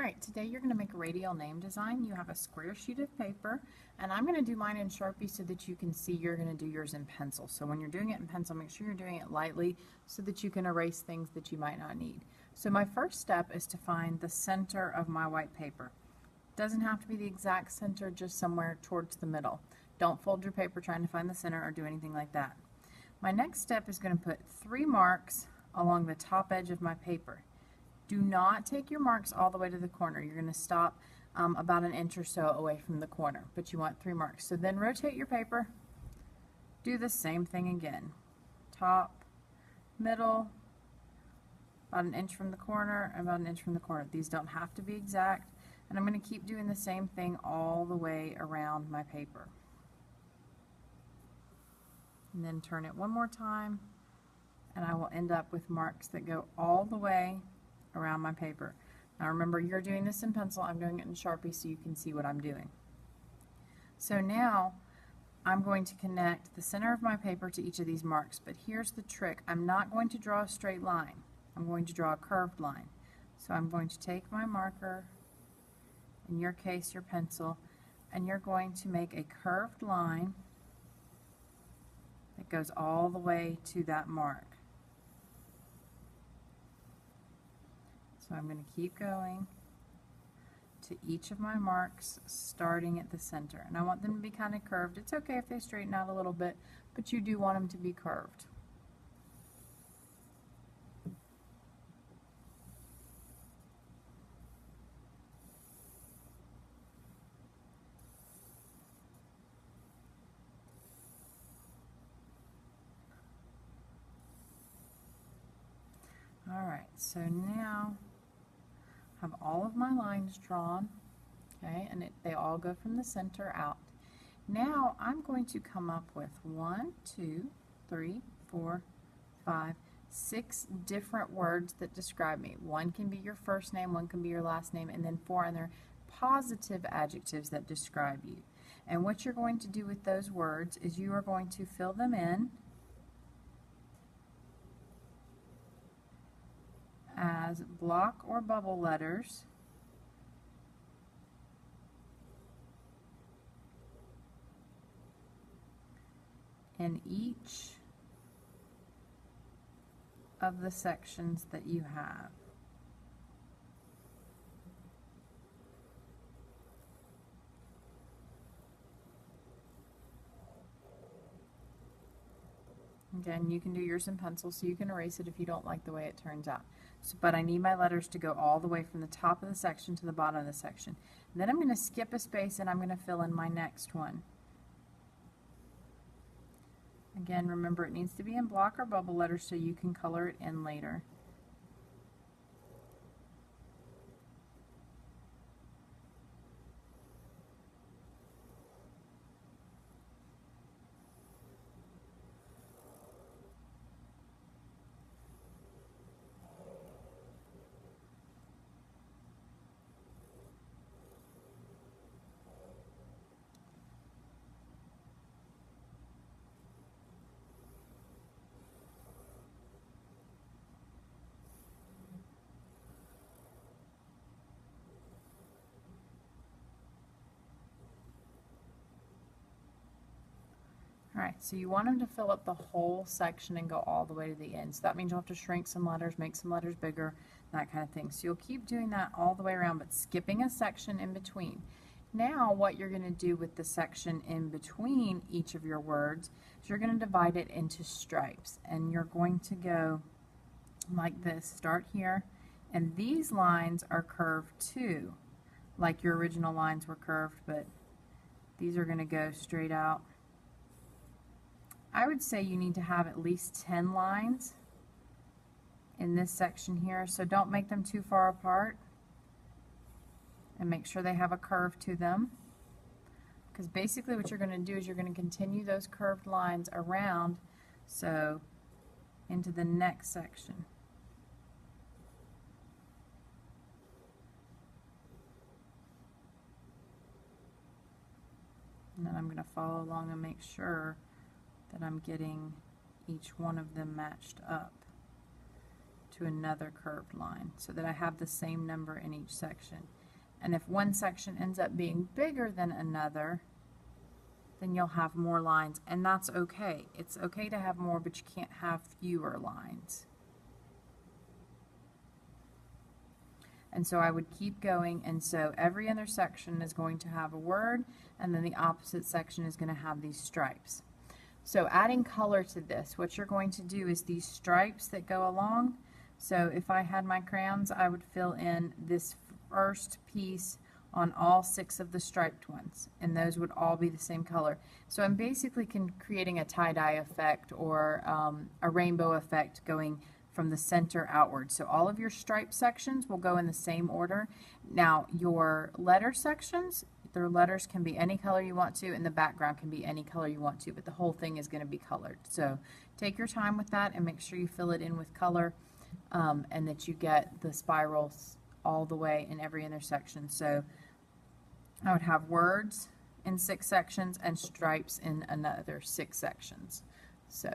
Alright, today you're going to make a radial name design. You have a square sheet of paper, and I'm going to do mine in Sharpie so that you can see you're going to do yours in pencil. So when you're doing it in pencil, make sure you're doing it lightly so that you can erase things that you might not need. So my first step is to find the center of my white paper. Doesn't have to be the exact center, just somewhere towards the middle. Don't fold your paper trying to find the center or do anything like that. My next step is going to put 3 marks along the top edge of my paper. Do not take your marks all the way to the corner. You're going to stop about an inch or so away from the corner, but you want 3 marks. So then rotate your paper. Do the same thing again. Top, middle, about an inch from the corner, and about an inch from the corner. These don't have to be exact, and I'm going to keep doing the same thing all the way around my paper. And then turn it one more time, and I will end up with marks that go all the way around my paper. Now remember, you're doing this in pencil, I'm doing it in Sharpie so you can see what I'm doing. So now I'm going to connect the center of my paper to each of these marks, but here's the trick. I'm not going to draw a straight line. I'm going to draw a curved line. So I'm going to take my marker, in your case your pencil, and you're going to make a curved line that goes all the way to that mark. So I'm going to keep going to each of my marks starting at the center. And I want them to be kind of curved. It's okay if they straighten out a little bit, but you do want them to be curved. Alright, so now I have all of my lines drawn, okay, and they all go from the center out. Now I'm going to come up with 1, 2, 3, 4, 5, 6 different words that describe me. One can be your first name, one can be your last name, and then 4 other positive adjectives that describe you. And what you're going to do with those words is you are going to fill them in as block or bubble letters in each of the sections that you have. Again, you can do yours in pencil so you can erase it if you don't like the way it turns out. So, but I need my letters to go all the way from the top of the section to the bottom of the section. And then I'm going to skip a space and I'm going to fill in my next one. Again, remember it needs to be in block or bubble letters so you can color it in later. Alright, so you want them to fill up the whole section and go all the way to the end. So that means you'll have to shrink some letters, make some letters bigger, that kind of thing. So you'll keep doing that all the way around, but skipping a section in between. Now what you're going to do with the section in between each of your words is you're going to divide it into stripes. And you're going to go like this. Start here, and these lines are curved too, like your original lines were curved, but these are going to go straight out. I would say you need to have at least 10 lines in this section here, so don't make them too far apart, and make sure they have a curve to them, because basically what you're going to do is you're going to continue those curved lines around, so into the next section. And then I'm going to follow along and make sure that I'm getting each one of them matched up. to another curved line so that I have the same number in each section. And if one section ends up being bigger than another, then you'll have more lines, and that's okay. It's okay to have more, but you can't have fewer lines. And so I would keep going, and so every other section is going to have a word, and then the opposite section is going to have these stripes. So adding color to this, what you're going to do is these stripes that go along. So if I had my crayons, I would fill in this first piece on all 6 of the striped ones, and those would all be the same color. So I'm basically creating a tie-dye effect or a rainbow effect going from the center outward. So all of your stripe sections will go in the same order. Now your letter sections, their letters can be any color you want to, and the background can be any color you want to, but the whole thing is going to be colored. So take your time with that and make sure you fill it in with color, and that you get the spirals all the way in every intersection. So I would have words in 6 sections and stripes in another 6 sections. So